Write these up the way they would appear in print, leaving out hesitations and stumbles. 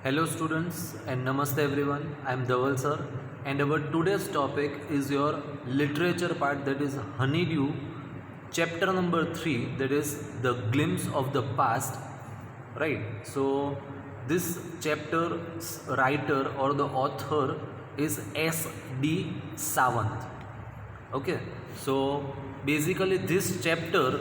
Hello students and namaste everyone. I am Dhaval sir and our today's topic is your literature part, that is Honeydew, chapter number 3, that is the glimpse of the past. Right. So this chapter's writer or the author is S.D. Sawant. Okay. So basically this chapter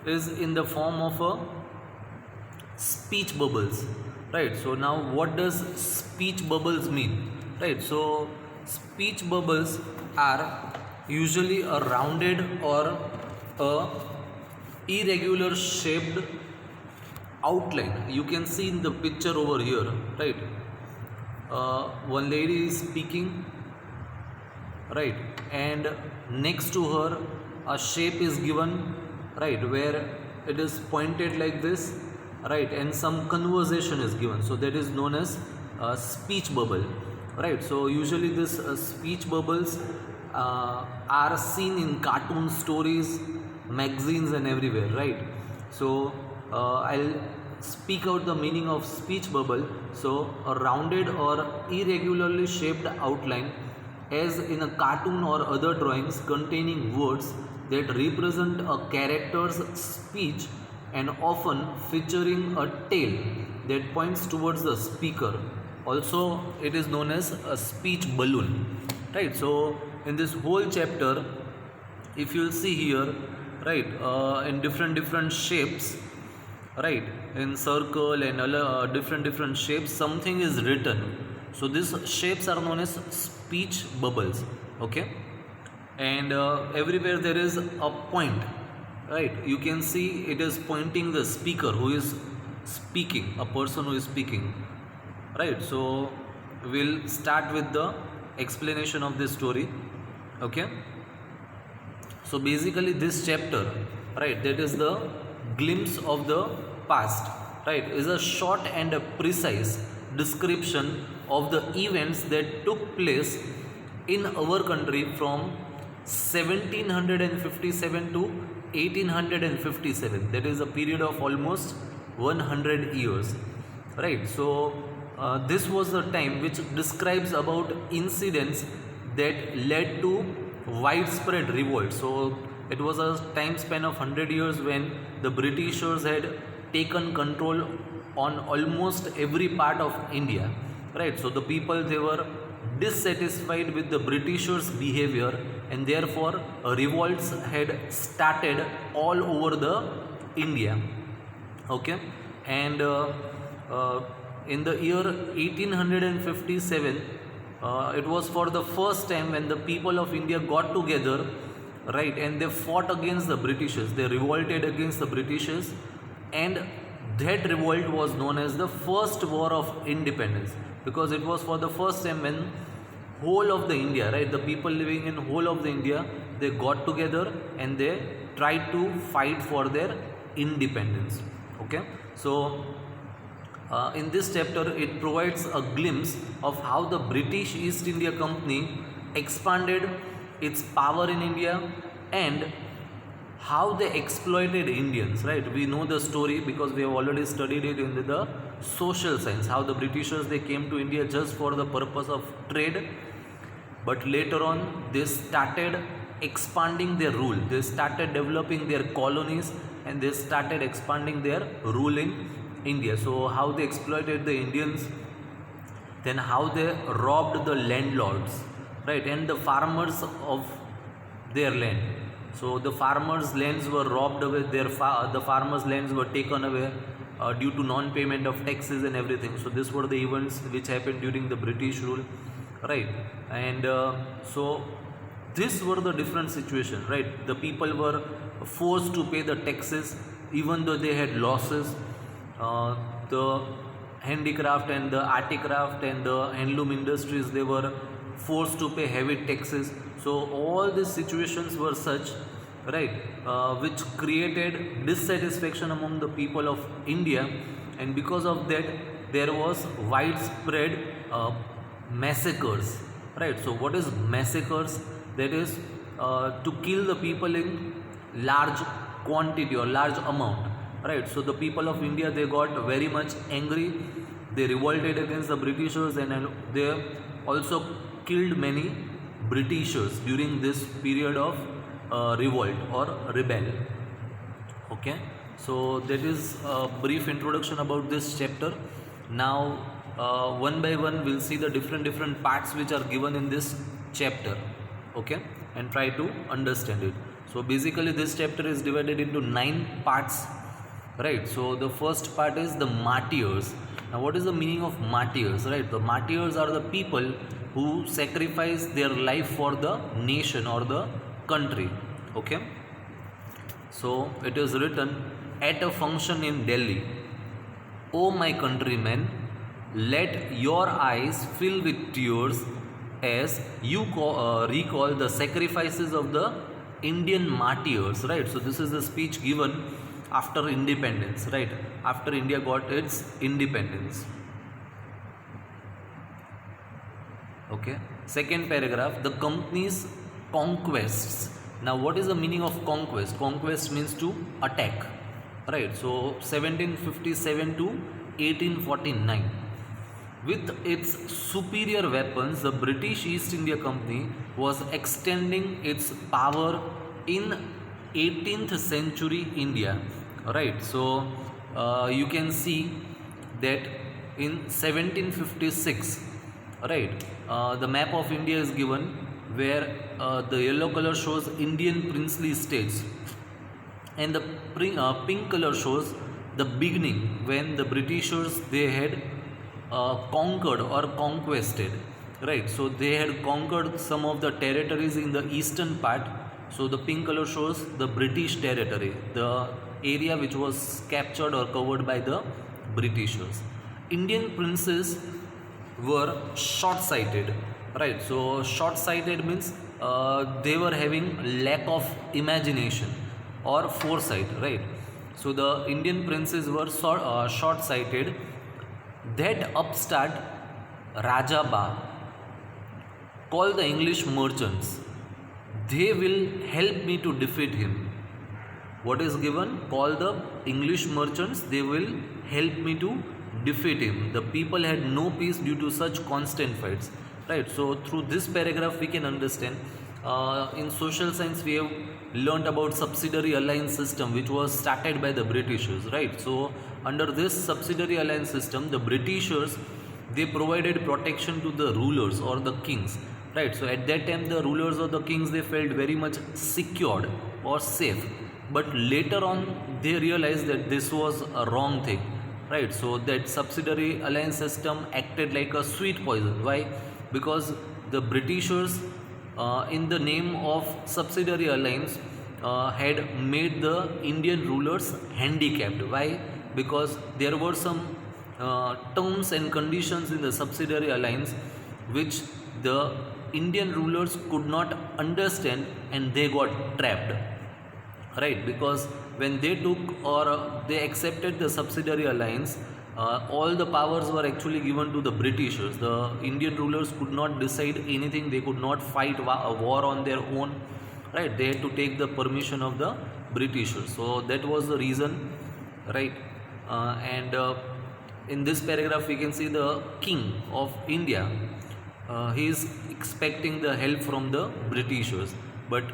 is in the form of a speech bubbles. Right. So now what does speech bubbles mean? Right. So speech bubbles are usually a rounded or a irregular shaped outline. You can see in the picture over here. Right. One lady is speaking, right, and next to her a shape is given, right, where it is pointed like this, right, and some conversation is given, so that is known as speech bubble, right. So usually this speech bubbles are seen in cartoon stories, magazines and everywhere, right. So I'll speak out the meaning of speech bubble. So a rounded or irregularly shaped outline, as in a cartoon or other drawings containing words that represent a character's speech and often featuring a tail that points towards the speaker. Also it is known as a speech balloon, right. So in this whole chapter, if you'll see here, right, in different shapes, right, in circle and different shapes something is written. So these shapes are known as speech bubbles. Okay. And everywhere there is a point, right. You can see it is pointing the speaker who is speaking, a person who is speaking, right. So we'll start with the explanation of this story. Okay. So basically this chapter, right, that is the glimpse of the past, right, is a short and a precise description of the events that took place in our country from 1757 to 1857. That is a period of almost 100 years, right. So this was the time which describes about incidents that led to widespread revolt. So it was a time span of 100 years when the Britishers had taken control on almost every part of India, right. So the people, they were dissatisfied with the Britishers behavior, and therefore revolts had started all over the India. Okay. And in the year 1857, it was for the first time when the people of India got together, right, and they fought against the Britishers. They revolted against the Britishers, and that revolt was known as the First War of Independence, because it was for the first time when whole of the India, right, the people living in whole of the India, they got together and they tried to fight for their independence. Okay. So in this chapter it provides a glimpse of how the British East India Company expanded its power in India and how they exploited Indians, right. We know the story because we have already studied it in the social science, how the Britishers, they came to India just for the purpose of trade, but later on they started expanding their rule, they started developing their colonies, and they started expanding their rule in India. So how they exploited the Indians, then how they robbed the landlords, right, and the farmers of their land. So the farmers' lands were robbed away, the farmers' lands were taken away due to non-payment of taxes and everything. So these were the events which happened during the British rule, right. And so these were the different situations, right. The people were forced to pay the taxes even though they had losses. The handicraft and the articraft and the handloom industries, they were forced to pay heavy taxes. So all these situations were such, right, which created dissatisfaction among the people of India, and because of that there was widespread massacres, right. So what is massacres? That is to kill the people in large quantity or large amount, right. So the people of India, they got very much angry, They revolted against the Britishers, and they also killed many Britishers during this period of revolt or rebel. Okay, so that is a brief introduction about this chapter. Now one by one we'll see the different parts which are given in this chapter. Okay, and try to understand it. So basically this chapter is divided into 9 parts, right? So the first part is the martyrs. Now what is the meaning of martyrs, right? The martyrs are the people who sacrifice their life for the nation or the country. Okay, so it is written at a function in Delhi, O my countrymen, let your eyes fill with tears as you recall the sacrifices of the Indian martyrs, right? So this is the speech given after independence, right? After India got its independence. Okay. Second paragraph, the company's conquests. Now what is the meaning of conquest? Conquest means to attack, right? So 1757 to 1849. With its superior weapons, the British East India Company was extending its power in 18th century India, right? So you can see that in 1756, right, the map of India is given where the yellow color shows Indian princely states and the pink color shows the beginning when the Britishers they had conquered or conquested, right? So they had conquered some of the territories in the eastern part. So the pink color shows the British territory, the area which was captured or covered by the Britishers. Indian princes were short-sighted, right? So short-sighted means they were having lack of imagination or foresight, right? So the Indian princes were short-sighted. That upstart Raja Ba called the English merchants. They will help me to defeat him. What is given? Call the English merchants. They will help me to defeat him. The people had no peace due to such constant fights. Right. So through this paragraph we can understand. In social science we have learnt about subsidiary alliance system which was started by the Britishers, right? So under this subsidiary alliance system, the Britishers they provided protection to the rulers or the kings, right? So at that time the rulers or the kings they felt very much secured or safe, but later on they realized that this was a wrong thing, right? So that subsidiary alliance system acted like a sweet poison. Why? Because the Britishers in the name of subsidiary alliance had made the Indian rulers handicapped. Why? Because there were some terms and conditions in the subsidiary alliance which the Indian rulers could not understand and they got trapped, right? Because when they took or they accepted the subsidiary alliance, all the powers were actually given to the Britishers. The Indian rulers could not decide anything. They could not fight a war on their own, right? They had to take the permission of the Britishers. So that was the reason, right? And in this paragraph we can see the king of India. He is expecting the help from the Britishers, but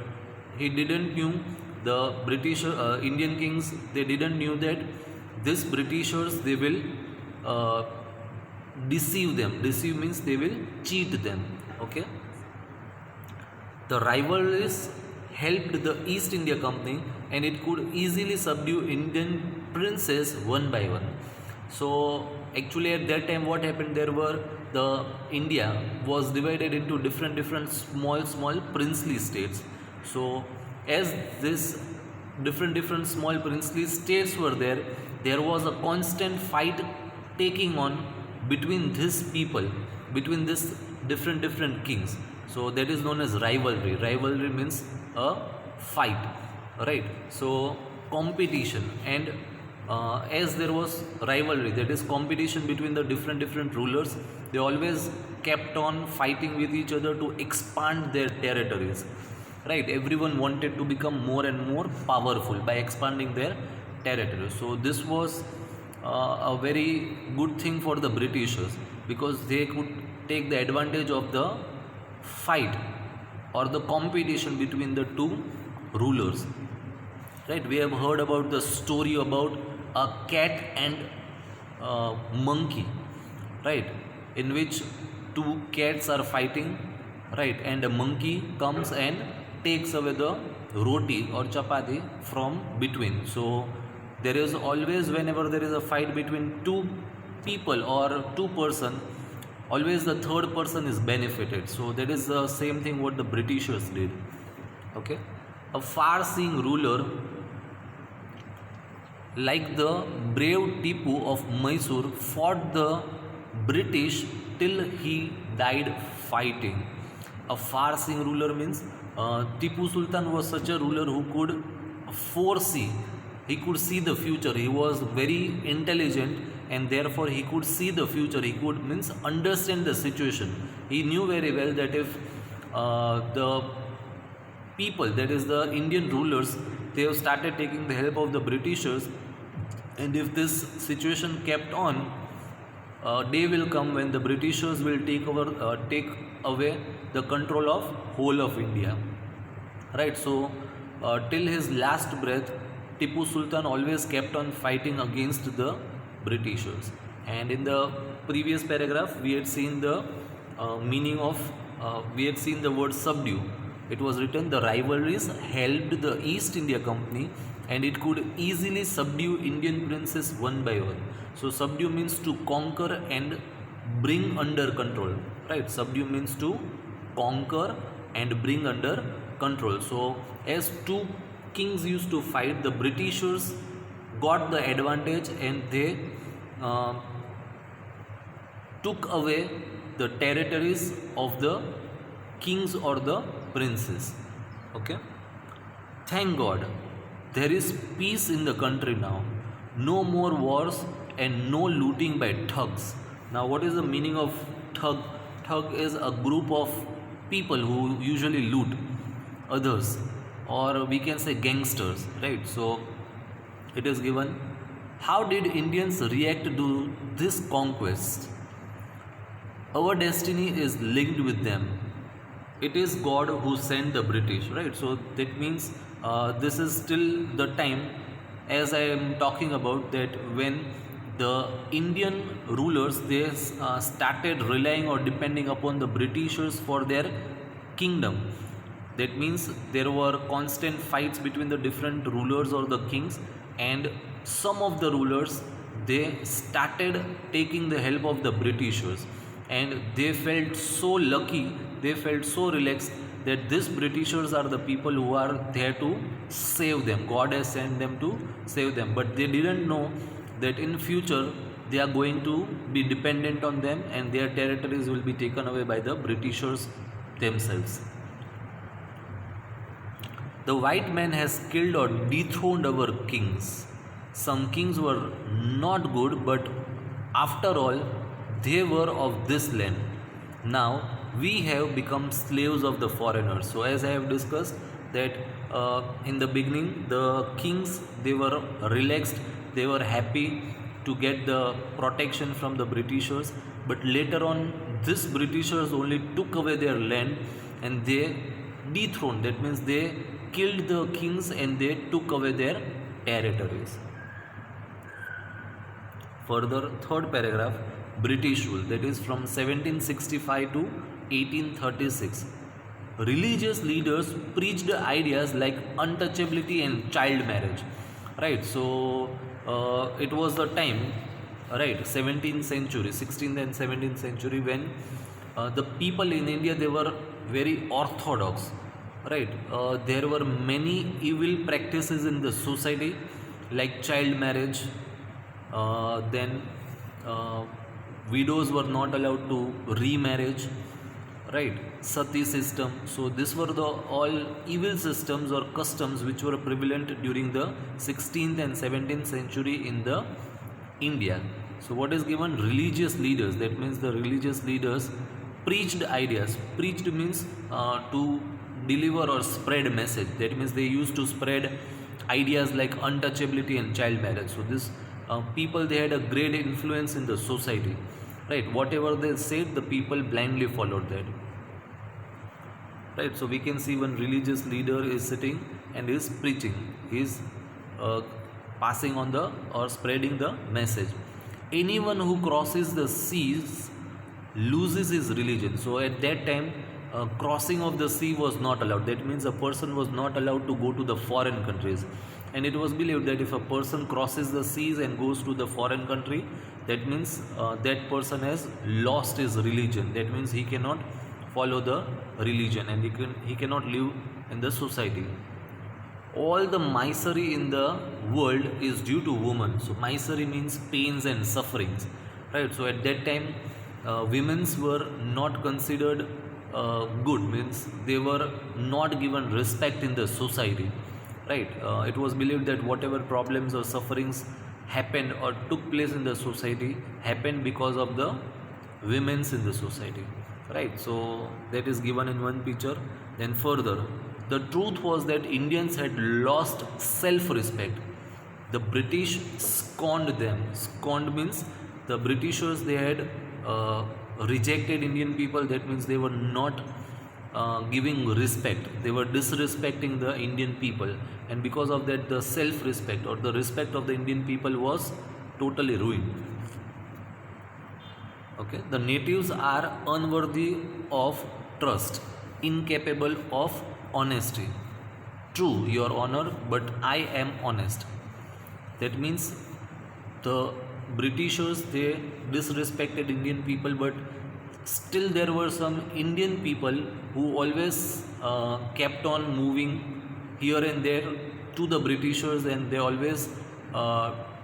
he didn't knew the British Indian kings. They didn't knew that this Britishers they will deceive them. Deceive means they will cheat them. Okay. The rivalries helped the East India Company and it could easily subdue Indian princes one by one. So actually at that time what happened, there were the India was divided into different small princely states. So as this different small princely states were there, there was a constant fight taking on between these people, between these different kings. So that is known as rivalry. Rivalry means a fight, right? So competition, and as there was rivalry, that is competition between the different rulers, they always kept on fighting with each other to expand their territories, right? Everyone wanted to become more and more powerful by expanding their territory. So this was a very good thing for the Britishers, because they could take the advantage of the fight or the competition between the two rulers. Right? We have heard about the story about a cat and monkey, right? In which two cats are fighting, right? And a monkey comes and takes away the roti or chapati from between. So there is always, whenever there is a fight between two people or two person, always the third person is benefited. So that is the same thing what the Britishers did. Okay, a far-seeing ruler like the brave Tipu of Mysore fought the British till he died fighting. A far-seeing ruler means Tipu Sultan was such a ruler who could foresee, he could see the future. He was very intelligent, and therefore he could see the future. He could means understand the situation. He knew very well that if the people, that is the Indian rulers, they have started taking the help of the Britishers, and if this situation kept on, a day will come when the Britishers will take away the control of whole of India. Right? So till his last breath, Tipu Sultan always kept on fighting against the Britishers. And in the previous paragraph, we had seen the meaning of, we had seen the word subdue. It was written, the rivalries helped the East India Company and it could easily subdue Indian princes one by one. So subdue means to conquer and bring under control. Right? Subdue means to conquer and bring under control. So as two kings used to fight, the Britishers got the advantage and they took away the territories of the kings or the princes. Okay, thank God there is peace in the country now. No more wars and no looting by thugs. Now what is the meaning of thug? Thug is a group of people who usually loot others, or we can say gangsters, right? So it is given, how did Indians react to this conquest? Our destiny is linked with them. It is God who sent the British, right? So that means this is still the time, as I am talking about, that when the Indian rulers, they started relying or depending upon the Britishers for their kingdom. That means there were constant fights between the different rulers or the kings, and some of the rulers, they started taking the help of the Britishers, and they felt so lucky, they felt so relaxed that these Britishers are the people who are there to save them. God has sent them to save them, but they didn't know that in future they are going to be dependent on them and their territories will be taken away by the Britishers themselves. The white man has killed or dethroned our kings. Some kings were not good, but after all, they were of this land. Now we have become slaves of the foreigners. So as I have discussed that in the beginning, the kings, they were relaxed, they were happy to get the protection from the Britishers, but later on this Britishers only took away their land and they dethroned, that means they killed the kings and they took away their territories. Further, third paragraph, British rule, that is from 1765 to 1836. Religious leaders preached ideas like untouchability and child marriage. Right, so it was the time, right, 17th century, 16th and 17th century, when the people in India, they were very orthodox. Right, there were many evil practices in the society like child marriage, then widows were not allowed to remarriage, right, sati system. So these were the all evil systems or customs which were prevalent during the 16th and 17th century in the India. So what is given? Religious leaders, that means the religious leaders preached ideas. Preached means to deliver or spread message. That means they used to spread ideas like untouchability and child marriage. So this people, they had a great influence in the society, right? Whatever they said, the people blindly followed that, right? So we can see one religious leader is sitting and is preaching, he is uh, passing on the or spreading the message. Anyone who crosses the seas loses his religion. So at that time, crossing of the sea was not allowed. That means a person was not allowed to go to the foreign countries, and it was believed that if a person crosses the seas and goes to the foreign country, that means that person has lost his religion. That means he cannot follow the religion, and he cannot live in the society. All the misery in the world is due to women. So misery means pains and sufferings, right? So at that time, women's were not considered good, means they were not given respect in the society, right? It was believed that whatever problems or sufferings happened or took place in the society happened because of the women's in the society, right? So that is given in one picture. Then further, the truth was that Indians had lost self-respect. The British scorned them. Scorned means the Britishers, they had rejected Indian people. That means they were not giving respect. They were disrespecting the Indian people, and because of that, the self-respect or the respect of the Indian people was totally ruined. Okay, the natives are unworthy of trust, incapable of honesty. True, your honor, but I am honest. That means the Britishers, they disrespected Indian people, but still there were some Indian people who always kept on moving here and there to the Britishers, and they always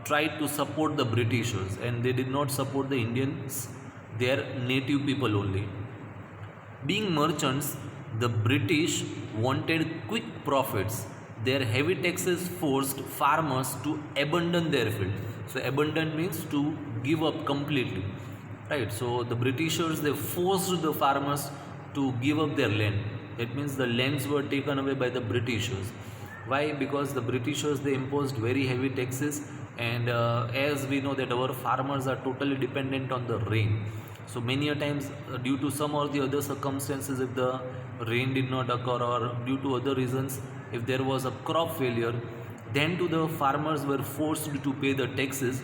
tried to support the Britishers, and they did not support the Indians, their native people only. Being merchants, the British wanted quick profits. Their heavy taxes forced farmers to abandon their field. So abandon means to give up completely, right? So the Britishers, they forced the farmers to give up their land. That means the lands were taken away by the Britishers. Why? Because the Britishers, they imposed very heavy taxes, and as we know that our farmers are totally dependent on the rain. So many a times, due to some or the other circumstances, if the rain did not occur, or due to other reasons, if there was a crop failure, then to the farmers were forced to pay the taxes,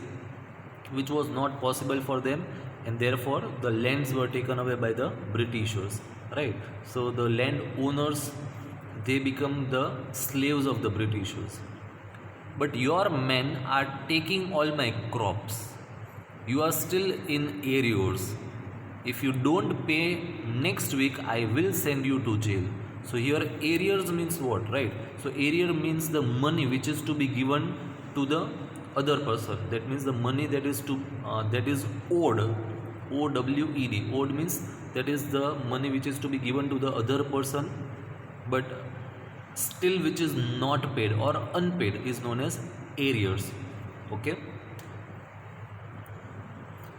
which was not possible for them, and therefore the lands were taken away by the Britishers, right? So the land owners, they become the slaves of the Britishers. But your men are taking all my crops. You are still in arrears. If you don't pay next week, I will send you to jail. So here arrears means what, right? So arrear means the money which is to be given to the other person. That means the money that is owed, OWED. Owed means that is the money which is to be given to the other person, but still which is not paid or unpaid is known as arrears. Okay.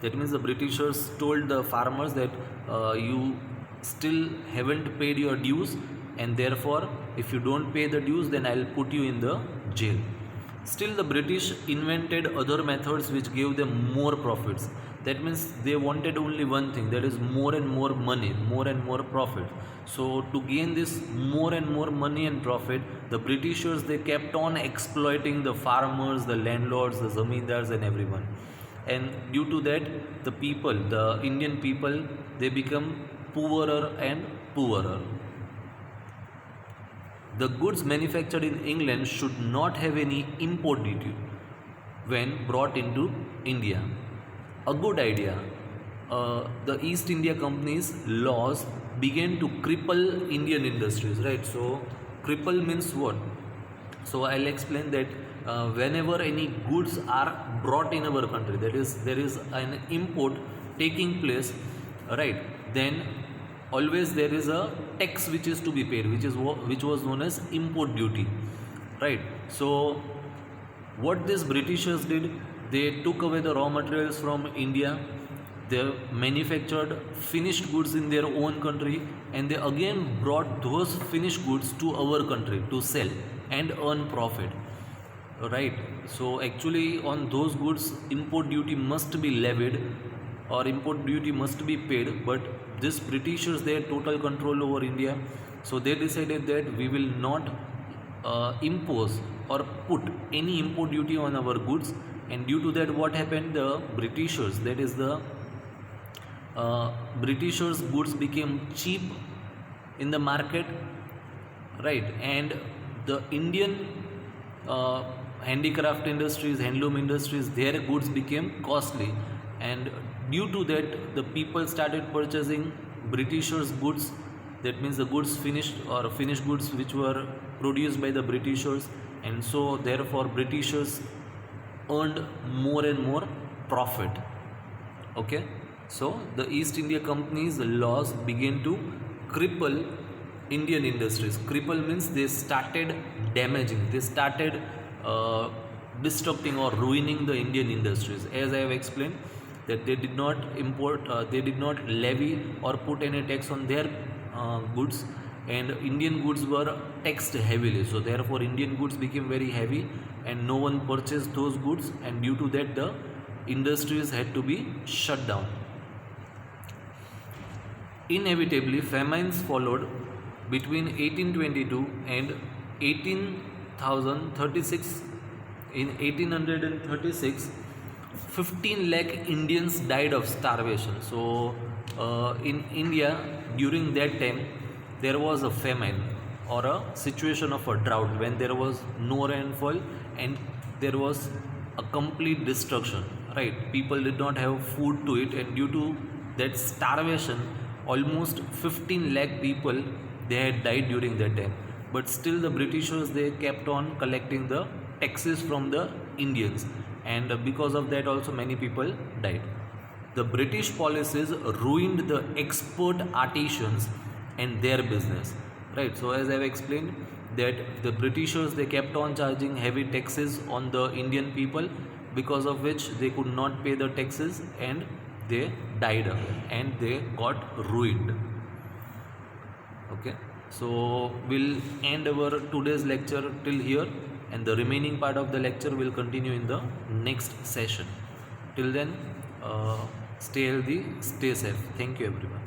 That means the Britishers told the farmers that you still haven't paid your dues, and therefore if you don't pay the dues, then I'll put you in the jail. Still the British invented other methods which gave them more profits. That means they wanted only one thing, that is more and more money, more and more profit. So to gain this more and more money and profit, the Britishers, they kept on exploiting the farmers, the landlords, the zamindars and everyone. And due to that, the people, the Indian people, they become poorer and poorer. The goods manufactured in England should not have any import duty when brought into India. A good idea. The East India Company's laws began to cripple Indian industries, right? So cripple means what? So I'll explain that whenever any goods are brought in our country, that is there is an import taking place, right? Then always there is a tax which is to be paid, which was known as import duty, right? So what these Britishers did, they took away the raw materials from India, they manufactured finished goods in their own country, and they again brought those finished goods to our country to sell and earn profit, right? So actually on those goods import duty must be levied or import duty must be paid, but this Britishers, they had total control over India, so they decided that we will not impose or put any import duty on our goods. And due to that, what happened, the Britishers, that is the Britishers goods became cheap in the market, right? And the Indian uh, handicraft industries, handloom industries, their goods became costly, and due to that the people started purchasing Britishers goods. That means the goods finished or finished goods which were produced by the Britishers, and so therefore Britishers earned more and more profit. Okay, so the East India Company's laws began to cripple Indian industries. Cripple means they started damaging, they started uh, destructing or ruining the Indian industries. As I have explained, that they did not import, they did not levy or put any tax on their goods, and Indian goods were taxed heavily. So therefore, Indian goods became very heavy, and no one purchased those goods, and due to that, the industries had to be shut down. Inevitably, famines followed between 1822 and 1836. In 1836, 15 lakh Indians died of starvation. So, in India during that time, there was a famine or a situation of a drought when there was no rainfall and there was a complete destruction, right? People did not have food to eat, and due to that starvation, almost 15 lakh people, they had died during that time. But still the Britishers, they kept on collecting the taxes from the Indians, and because of that also many people died. The British policies ruined the expert artisans and their business, right? So as I've explained, that the Britishers, they kept on charging heavy taxes on the Indian people, because of which they could not pay the taxes and they died and they got ruined. Okay, so we'll end our today's lecture till here, and the remaining part of the lecture will continue in the next session. Till then, stay healthy, stay safe. Thank you everyone.